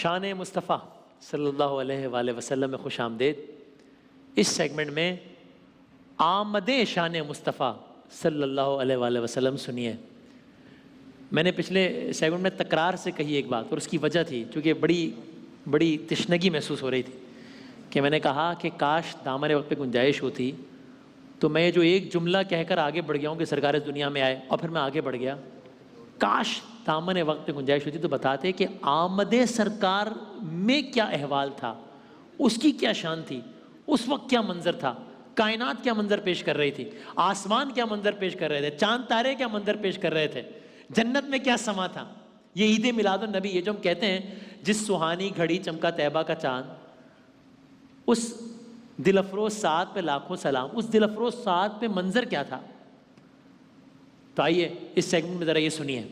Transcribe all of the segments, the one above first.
شان مصطفیٰ صلی اللہ علیہ وآلہ وسلم میں خوش آمدید۔ اس سیگمنٹ میں آمد شان مصطفیٰ صلی اللہ علیہ وآلہ وسلم سنیے۔ میں نے پچھلے سیگمنٹ میں تکرار سے کہی ایک بات، اور اس کی وجہ تھی چونکہ بڑی تشنگی محسوس ہو رہی تھی کہ میں نے کہا کہ کاش دامن وقت پہ گنجائش ہوتی تو میں جو ایک جملہ کہہ کر آگے بڑھ گیا ہوں کہ سرکار اس دنیا میں آئے، اور پھر میں آگے بڑھ گیا، کاش دامن وقت پہ گنجائش ہوتی تو بتاتے کہ آمد سرکار میں کیا احوال تھا، اس کی کیا شان تھی، اس وقت کیا منظر تھا، کائنات کیا منظر پیش کر رہی تھی، آسمان کیا منظر پیش کر رہے تھے، چاند تارے کیا منظر پیش کر رہے تھے، جنت میں کیا سما تھا۔ یہ عید میلاد النبی، یہ جو ہم کہتے ہیں جس سہانی گھڑی چمکا طیبہ کا چاند، اس دل افروز ساعت پہ لاکھوں سلام، اس دل افروز ساعت پہ منظر کیا تھا۔ تو آئیے اس سیگمنٹ میں ذرا یہ سنیے،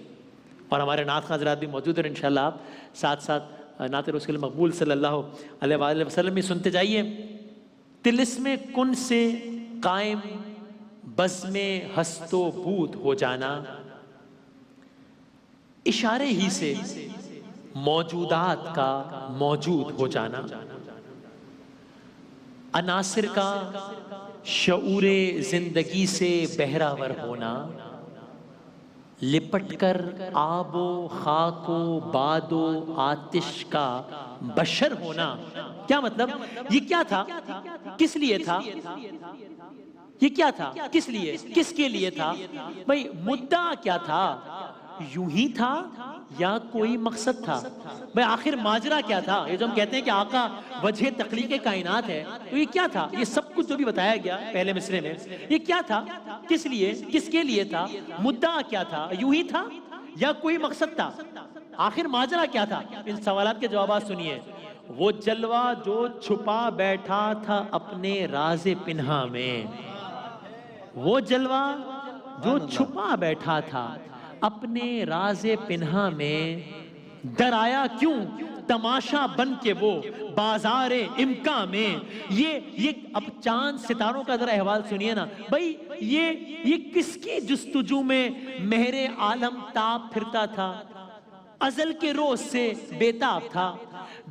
اور ہمارے نعت خواں حضرات بھی موجود ہیں انشاءاللہ، آپ ساتھ ساتھ نعت رسول مقبول صلی اللہ علیہ وآلہ وسلم بھی سنتے جائیے۔ طلسم کن سے قائم بزم ہست و بود ہو جانا، اشارے ہی سے موجودات کا موجود ہو جانا، عناصر کا شعور زندگی سے بہراور ہونا، لپٹ کر آب و خاک و باد و آتش کا بشر ہونا۔ کیا مطلب؟ یہ کیا تھا، کس لیے تھا، یہ کیا تھا، کس لیے، کس کے لیے تھا؟ بھئی مدعا کیا تھا، یوں ہی تھا یا کوئی مقصد تھا؟ بھئی آخر ماجرا کیا تھا؟ یہ جو ہم کہتے ہیں کہ آقا وجہ تخلیق کائنات ہے، تو یہ کیا تھا؟ یہ سب کچھ جو بھی بتایا گیا پہلے مصرے میں، یہ کیا تھا، کس لیے، کس کے لیے تھا، مدعا کیا تھا، یوں ہی تھا یا کوئی مقصد تھا؟ آخر ماجرا کیا تھا؟ ان سوالات کے جوابات سنیے۔ وہ جلوہ جو چھپا بیٹھا تھا اپنے راز پنہاں میں، وہ جلوہ جو چھپا بیٹھا تھا اپنے راز پنہاں میں، ڈرایا کیوں تماشا بن کے وہ بازار امکان میں۔ یہ اب چاند ستاروں کا ذرا احوال سنیے نا بھائی، یہ کس کی جستجو میں مہر عالم تاب پھرتا تھا، ازل کے روز سے بےتاب تھا،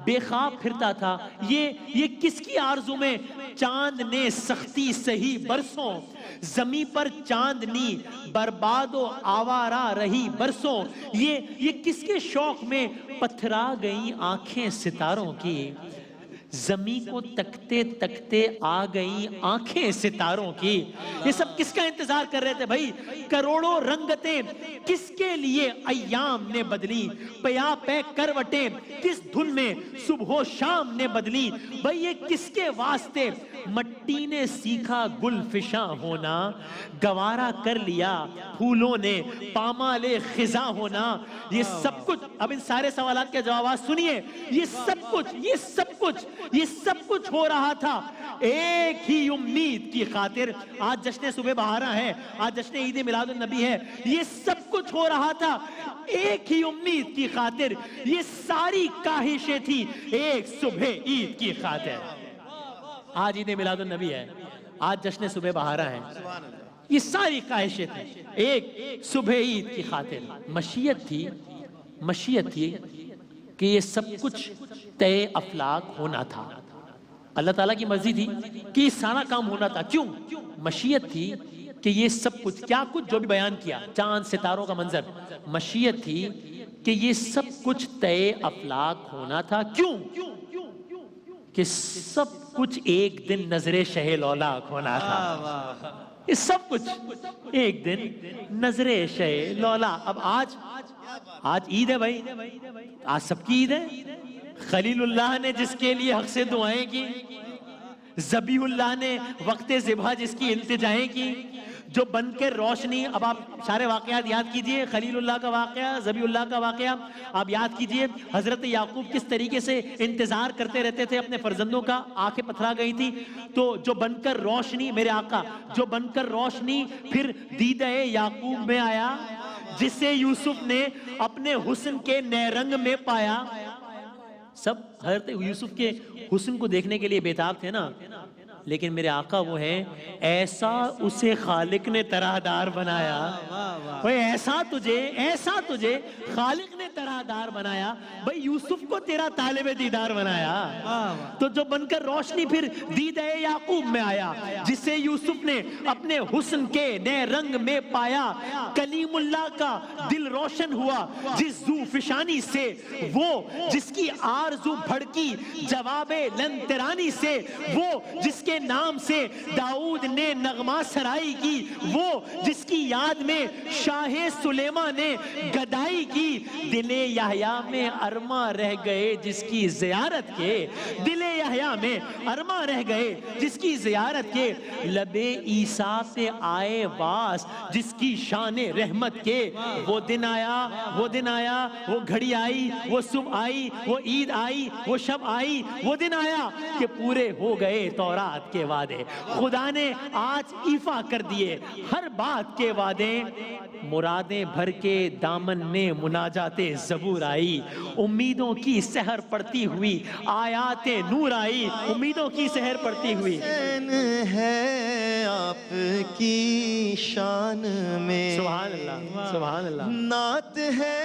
بے خواب پھرتا تھا۔ یہ کس کی آرزو میں چاند نے سختی سہی برسوں، زمیں پر چاندنی برباد و آوارہ رہی برسوں۔ یہ کس کے شوق میں پتھرا گئیں آنکھیں ستاروں کی، زمین کو تکتے تکتے آ گئیں آنکھیں ستاروں کی۔ یہ سب کس کا انتظار کر رہے تھے بھائی؟ کروڑوں رنگتیں کس کے لیے ایام نے بدلی، پیا پہ کروٹیں کس دھن میں صبح و شام نے بدلی۔ بھائی یہ کس کے واسطے مٹی نے سیکھا گل فشاں ہونا، گوارا کر لیا پھولوں نے پامال خزاں ہونا۔ یہ سب کچھ، اب ان سارے سوالات کے جوابات سنیے۔ یہ سب کچھ ہو رہا تھا ایک ہی امید کی خاطر۔ آج جشن صبح بہارا ہے، آج جشن عید میلاد النبی ہے۔ یہ سب کچھ ہو رہا تھا ایک ہی امید کی خاطر، یہ ساری کاہشیں تھی ایک صبح عید کی خاطر۔ آج عید میلاد النبی ہے، آج جشن صبح بہارا ہے، یہ ساری کاہشیں تھیں ایک صبح عید کی خاطر۔ مشیت تھی کہ یہ سب کچھ طے افلاک ہونا تھا۔ اللہ تعالیٰ کی مرضی تھی کہ یہ سارا کام ہونا تھا۔ کیوں؟ مشیت تھی کہ یہ سب کچھ، کیا کچھ جو بھی بیان کیا، چاند ستاروں کا منظر، مشیت تھی کہ یہ سب کچھ طے افلاک ہونا تھا۔ کیوں؟ کہ سب کچھ ایک دن نظر شہ لولاک ہونا تھا۔ یہ سب کچھ ایک دن نظر شہ لولا۔ اب آج عید ہے بھائی، آج سب کی عید ہے۔ خلیل اللہ نے جس کے لیے حق سے دعائیں کی، ذبیح اللہ نے وقت ذبح جس کی التجائیں کی، جو بن کے روشنی، اب آپ سارے واقعات یاد کیجئے، خلیل اللہ کا واقعہ، ذبیح اللہ کا واقعہ آپ یاد کیجئے۔ حضرت یعقوب کس طریقے سے انتظار کرتے رہتے تھے اپنے فرزندوں کا، آنکھیں پتھرا گئی تھی، تو جو بن کر روشنی، میرے آقا جو بن کر روشنی پھر دیدہ یعقوب میں آیا، جسے یوسف نے اپنے حسن کے نئے رنگ میں پایا۔ سب حضرت یوسف کے حسن کو دیکھنے کے لیے بےتاب تھے نا۔ لیکن میرے آقا وہ ہیں ایسا اسے خالق نے طرح دار بنایا. بھئی ایسا تجھے خالق نے طرح دار بنایا. بھئی یوسف کو تیرا طالب دیدار بنایا تو جو بن کر روشنی پھر دیدہ یعقوب میں آیا, جسے یوسف نے اپنے حسن کے نئے رنگ میں پایا. کلیم اللہ کا دل روشن ہوا جس ذو فشانی سے, وہ جس کی آرزو بھڑکی جواب لنترانی سے, وہ جس کے نام سے داؤد نے نغمہ سرائی کی, وہ جس کی یاد میں شاہ سلیمہ نے گدائی کی. دل یحییٰ میں ارماں رہ گئے جس کی زیارت کے, دل یحییٰ میں ارماں رہ گئے جس کی زیارت کے. لب عیسیٰ سے آئے واس جس کی شان رحمت کے. وہ دن آیا, وہ گھڑی آئی, وہ صبح آئی, وہ عید آئی, وہ شب آئی, وہ دن آیا کہ پورے ہو گئے تورات کے وعدے. خدا نے آج ایفا کر دیے ہر بات کے وعدے. مرادیں بھر کے دامن میں مناجات زبور آئی, امیدوں کی سحر پڑتی ہوئی آیات نور آئی, امیدوں کی سحر پڑتی ہوئی. ہے آپ کی شان میں سبحان اللہ, سبحان اللہ. نعت ہے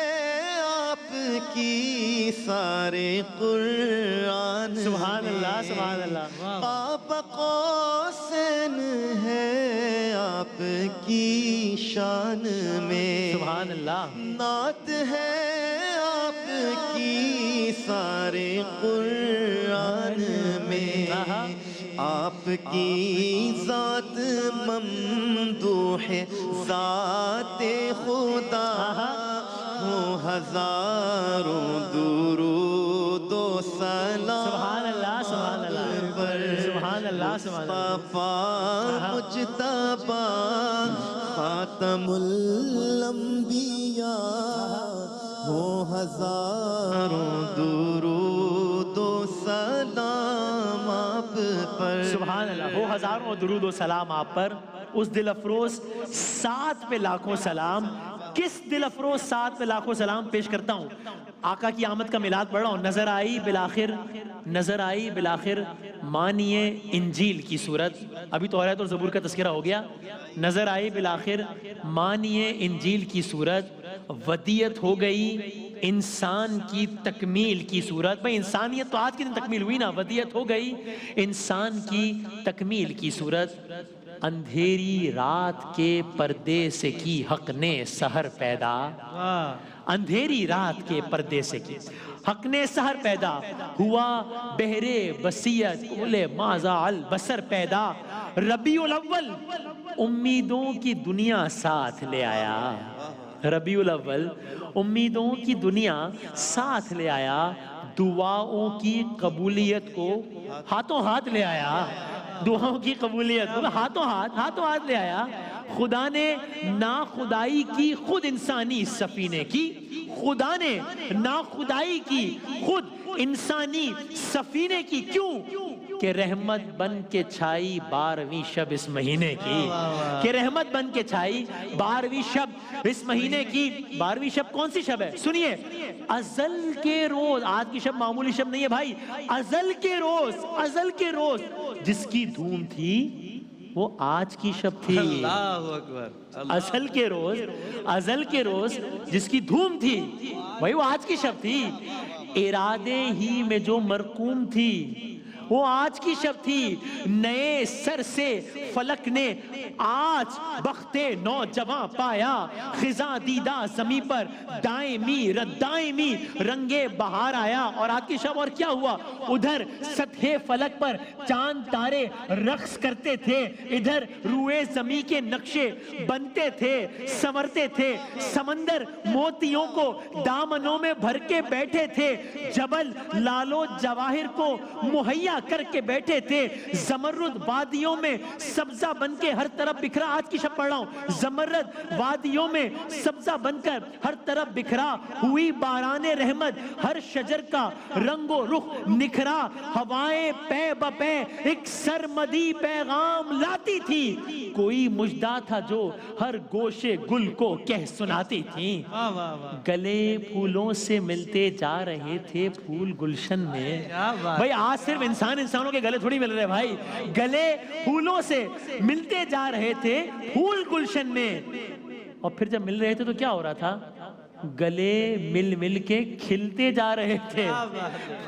آپ کی سارے قرآن میں. سبحان اللہ, سبحان اللہ. قاب قوسین ہے آپ کی شان میں. سبحان اللہ. نعت ہے آپ کی سارے قرآن میں. آپ کی ذات ممدوح ہے, ذات خدا ہو ہزاروں درود و سلام. سبحان اللہ, سبحان اللہ, سبحان اللہ, سبحان اللہ. مصطفیٰ مجتبی خاتم الانبیاء ہو ہزاروں درود و سلام آپ پر. سبحان اللہ. ہو ہزاروں درود و سلام آپ پر. اس دل افروز سات پہ لاکھوں سلام. کس دل افروز سات پہ لاکھوں سلام پیش کرتا ہوں. آقا کی آمد کا میلاد پڑھ رہا ہوں. نظر آئی بلاخر مانیے انجیل کی صورت. ابھی توریت اور زبور کا تذکرہ ہو گیا. نظر آئی بلاخر مانیے انجیل کی صورت. ودیت ہو گئی انسان کی تکمیل کی صورت. بھئی انسانیت تو آج کے دن تکمیل ہوئی نا. ودیت ہو گئی انسان کی تکمیل کی صورت. اندھیری رات کے پردے سے کی حق نے سحر پیدا. اندھیری رات کے پردے سے کی حق نے سحر پیدا. ہوا بہرے بصیرت کھلے ماذا البصر پیدا. ربیع الاول امیدوں کی دنیا ساتھ لے آیا. ربیع الاول امیدوں کی دنیا ساتھ لے آیا. دعاؤں کی قبولیت کو ہاتھوں ہاتھ لے آیا. دعاؤں کی قبولیت کو ہاتھوں ہاتھ لے آیا. خدا نے ناخدائی کی خود انسانی سفینے کی. خدا نے ناخدائی کی خود انسانی سفینے کی. کیوں کہ رحمت بن کے چھائی 12ویں شب اس مہینے کی. کہ رحمت بن کے چھائی 12ویں شب اس مہینے کی. 12ویں شب کون سی شب ہے سنیے. ازل کے روز. آج کی شب معمولی شب نہیں ہے بھائی. ازل کے روز جس کی دھوم تھی وہ آج کی شب تھی. اللہ اکبر. ازل کے روز جس کی دھوم تھی وہی وہ آج کی شب تھی. ارادے ہی میں جو مرقوم تھی وہ آج کی شب تھی. نئے سر سے فلک نے آج بخت نوجواں پایا. خزاں دیدہ زمیں پر دائمی ردائمی رنگے بہار آیا. اور آج کی شب اور کیا ہوا. ادھر سطح فلک پر چاند تارے رقص کرتے تھے. ادھر روئے زمیں کے نقشے بنتے تھے سنورتے تھے. سمندر موتیوں کو دامنوں میں بھر کے بیٹھے تھے. جبل لالو جواہر کو مہیا کر کے بیٹھے تھے. زمرد وادیوں میں سبزہ بن کے ہر طرف بکھرا. آج کی شب پڑھ رہا ہوں. زمرد وادیوں میں سبزہ بن کر ہر طرف بکھرا. ہوئی باران رحمت ہر شجر کا رنگ و رخ نکھرا. ہوائیں پے بپے ایک سرمدی پیغام لاتی تھی. کوئی مجدہ تھا جو ہر گوشے گل کو کہہ سناتی تھی. گلے پھولوں سے ملتے جا رہے تھے پھول گلشن میں. بھئی آج صرف انسان انسانوں کے گلے تھوڑی مل رہے بھائی، گلے پھولوں سے ملتے جا رہے تھے پھول گلشن میں، اور پھر جب مل رہے تھے تو کیا ہو رہا تھا؟ گلے مل مل کے کھلتے جا رہے تھے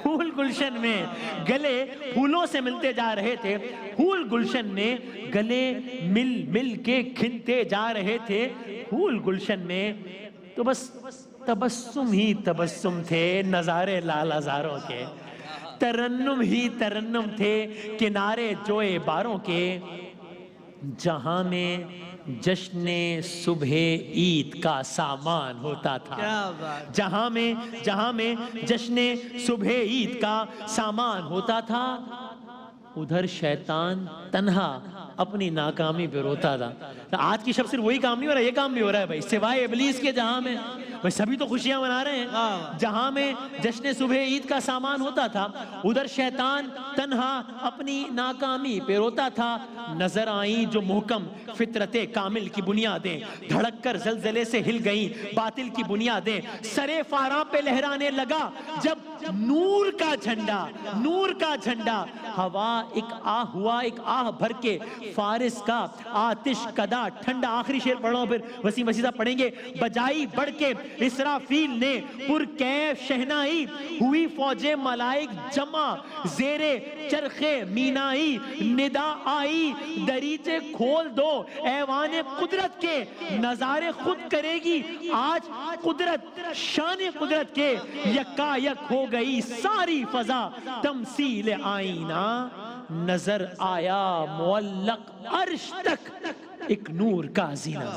پھول گلشن میں، گلے پھولوں سے ملتے جا رہے تھے پھول گلشن میں، گلے مل مل کے کھلتے جا رہے تھے پھول گلشن میں، تو بس تبسم ہی تبسم تھے نظارے لال ہزاروں کے، ترنم ہی ترنم تھے کنارے جوئے باروں کے، جہاں میں جشن صبح عید کا سامان ہوتا تھا، جہاں میں جشن صبح عید کا سامان ہوتا تھا، ادھر شیطان تنہا اپنی ناکامی پہ روتا تھا۔ آج کی شب صرف وہی کام نہیں ہو رہا، یہ کام بھی ہو رہا ہے بھائی، سوائے ابلیس کے جہاں میں بھائی سبھی تو خوشیاں منا رہے ہیں، جہاں میں جشن صبح عید کا سامان ہوتا تھا ادھر شیطان تنہا اپنی ناکامی پہ روتا تھا۔ نظر آئیں جو محکم فطرت کامل کی بنیادیں، دھڑک کر زلزلے سے ہل گئیں باطل کی بنیادیں، سرے فاراں پہ لہرانے لگا جب نور کا جھنڈا، ہوا ایک آہ ہوا ایک آہ بھر کے فارس کا آتش کدا ٹھنڈا۔ آخری شعر پڑھ رہا ہوں پھر وسیم وسیدہ پڑھیں گے۔ بجائی بڑھ کے اسرافیل نے پرکیف شہنائی، ہوئی فوجیں ملائک جمع زیرے چرخ مینائی، ندا آئی دریچے کھول دو ایوان قدرت کے، نظارے خود کرے گی آج قدرت، شان قدرت کے، یکا یک ہو گئی ساری فضا تمثیل آئینہ، نظر آیا معلق عرش تک ایک نور کا زینہ۔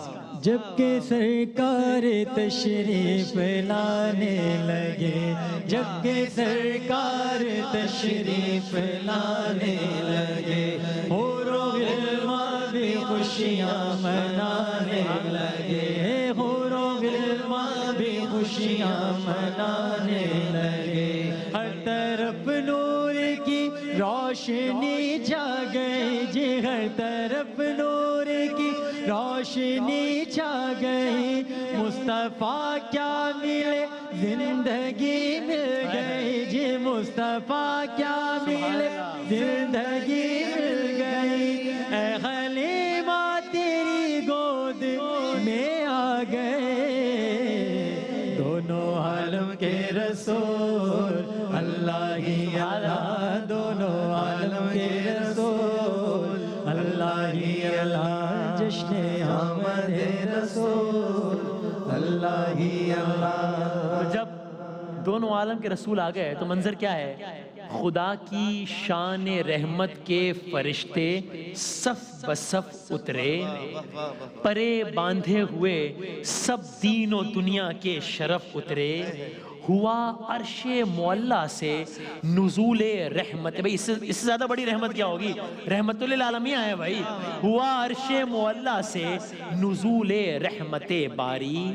جب کہ سرکار تشریف لانے لگے، جب کہ سرکار تشریف لانے لگے، حور و غلمان بھی خوشیاں منانے لگے، حور و غلمان بھی خوشیاں منانے لگے، ہر طرف نور کی روشنی چھا گئی جی، ہر طرف نور کی روشنی چھا گئی، مصطفیٰ کیا ملے زندگی مل گئی جی، مصطفیٰ کیا ملے زندگی مل گئی، اے حلیمہ تیری گود میں آ گئے دونوں عالم کے رسول، اللہ ہی اللہ، دونوں عالم کے رسول، اللہ ہی اللہ، جشن آمد رسول، اللہ ہی اللہ۔ تو جب دونوں عالم کے رسول آ گئے تو منظر کیا ہے؟ خدا کی شان رحمت کے فرشتے صف بصف اترے، پرے باندھے ہوئے سب دین و دنیا کے شرف اترے، ہوا عرش معلیٰ سے نزول رحمت۔ بھائی اس سے زیادہ بڑی رحمت کیا ہوگی؟ رحمت للعالمین ہے بھائی۔ ہوا عرش معلیٰ سے نزول رحمت باری،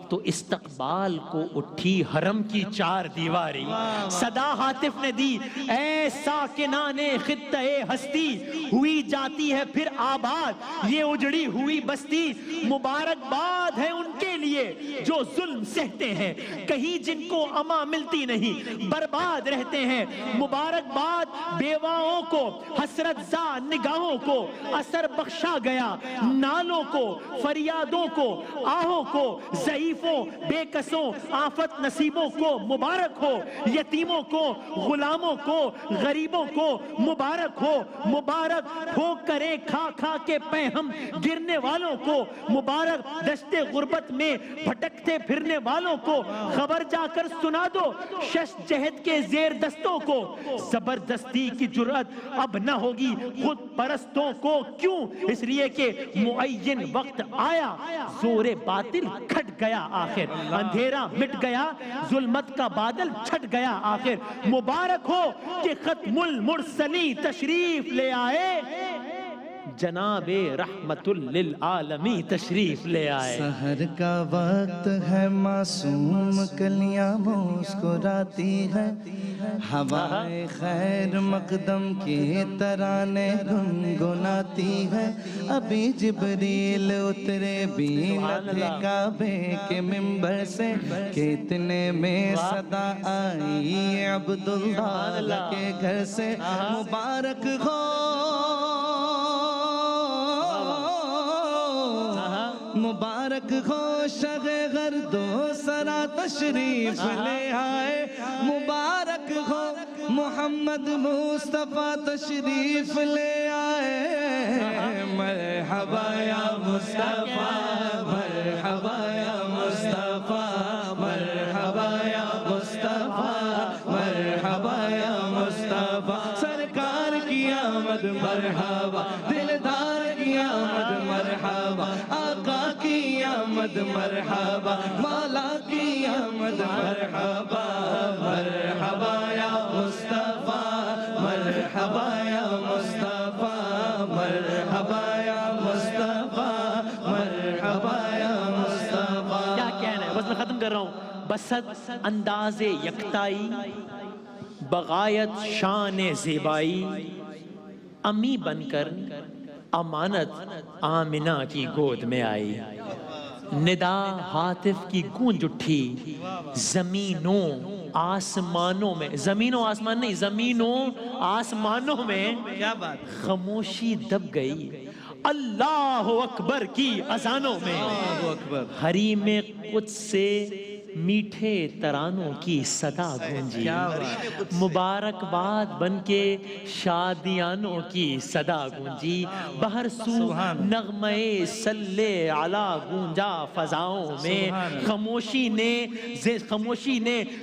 تو استقبال کو اٹھی حرم کی چار دیواری، صدا ہاتف نے دی اے ساکنان خطہ ہستی، ہوئی جاتی ہے پھر آباد یہ اجڑی ہوئی بستی، مبارکباد ہے ان کے لیے جو ظلم سہتے ہیں، کہیں جن کو اما ملتی نہیں برباد رہتے ہیں، مبارکباد بیواؤں کو حسرت زا نگاہوں کو، اثر بخشا گیا نالوں کو، فریادوں کو، آہوں کو، ضعیفوں بے کسوں آفت نصیبوں کو مبارک ہو، یتیموں کو غلاموں کو غریبوں کو مبارک ہو، مبارک ہو کرے کھا کھا کے پہم گرنے والوں کو، مبارک دشت غربت میں بھٹکتے پھرنے والوں کو، خبر جا کر سنا دو شش جہد کے زیر دستوں کو، زبردستی کی جرأت اب نہ ہوگی خود پرستوں کو، کیوں؟ اس لیے کہ معین وقت آیا زور باطل کھٹ گیا آخر، اندھیرا مٹ گیا ظلمت کا بادل چھٹ گیا آخر، مبارک ہو کہ ختم المرسلین تشریف لے آئے، جناب رحمت للعالمین تشریف لے آئے. سحر کا وقت ہے معصوم کلیاں مسکراتی ہے ہوائے خیر مقدم کے ترانے گنگناتی ہے ابھی جبریل اترے بھی نہ تھے کعبے کے ممبر سے کہ اتنے میں صدا آئی عبداللہ کے گھر سے مبارک ہو مبارک ہو شغ غرد و سرا تشریف لے آئے مبارک ہو محمد مصطفیٰ تشریف لے آئے مرحبا یا مصطفیٰ مرحبا یا مصطفیٰ مرحبا یا مصطفیٰ مرحبا یا مصطفیٰ سرکار کی آمد مرحبا دلدار کی آمد مرحبا آقا کی آمد مرحبا مولا کی آمد مرحبا مرحبا یا مصطفیٰ مرحبا یا مصطفیٰ مرحبا یا مصطفیٰ مرحبا یا مصطفیٰ. کیا کہنا ہے؟ بس میں ختم کر رہا ہوں. بسط انداز یکتائی بغایت شان زیبائی امی بن کر امانت آمنہ کی گود میں آئی. ندا ہاتف کی گونج اٹھی زمینوں آسمانوں میں زمینوں آسمان نہیں زمینوں آسمانوں میں کیا بات خاموشی دب گئی اللہ اکبر کی اذانوں میں. اللہ اکبر. حریم قدس سے میٹھے ترانوں کی صدا گونجی مبارکباد بن کے شادیانوں کی صدا گونجی بہر سو نغمے صلی علی گونجا فضاؤں میں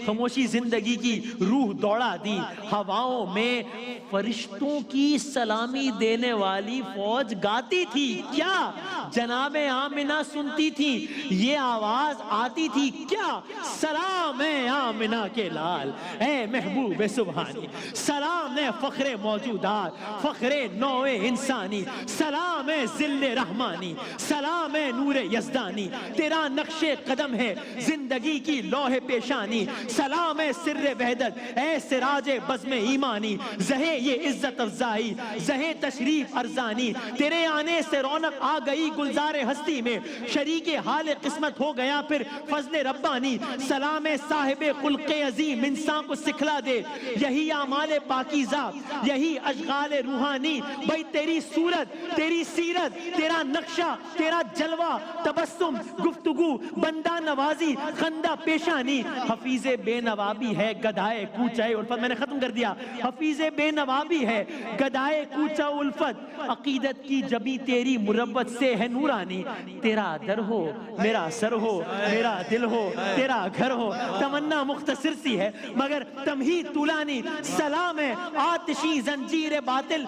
خاموشی زندگی کی روح دوڑا دی ہواؤں میں فرشتوں کی سلامی دینے والی فوج گاتی تھی کیا جناب آمنہ سنتی تھی یہ آواز آتی تھی کیا سلام ہے آمنہ کے لال اے محبوب سبحانی سلام ہے فخر موجودات فخر نوع انسانی سلام ہے ذل رحمانی سلام ہے نور یزدانی تیرا نقش قدم ہے زندگی کی لوح پیشانی سلام ہے سر وحدت اے سراج بزم ایمانی زہے یہ عزت افزائی زہے تشریف ارزانی تیرے آنے سے رونق آ گئی گلزار ہستی میں شریک حال قسمت ہو گیا پھر فضل ربانی سلام صاحب خلق عظیم انسان کو سکھلا دے یہی اعمال پاکیزہ یہی اشغال روحانی بھئی تیری صورت تیری سیرت تیرا نقشہ تیرا جلوہ تبسم گفتگو بندہ نوازی خندہ پیشانی حفیظ بے نوابی ہے گدائے کوچہ الفت میں نے ختم کر دیا حفیظ بے نوابی ہے گدائے کوچہ الفت عقیدت کی جبی تیری مروت سے ہے نورانی تیرا در ہو میرا سر ہو میرا دل ہو تیرا گھر ہو تمنا مختصر سی ہے مگر تمہید طولانی سلام ہے آتشی زنجیر باطل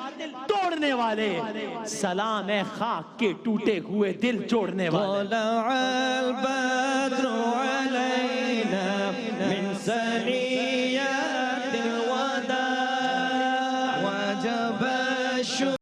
توڑنے والے سلام ہے خاک کے ٹوٹے ہوئے دل جوڑنے والے طلع البدر علینا من ثنیات الوداع وجب الشکر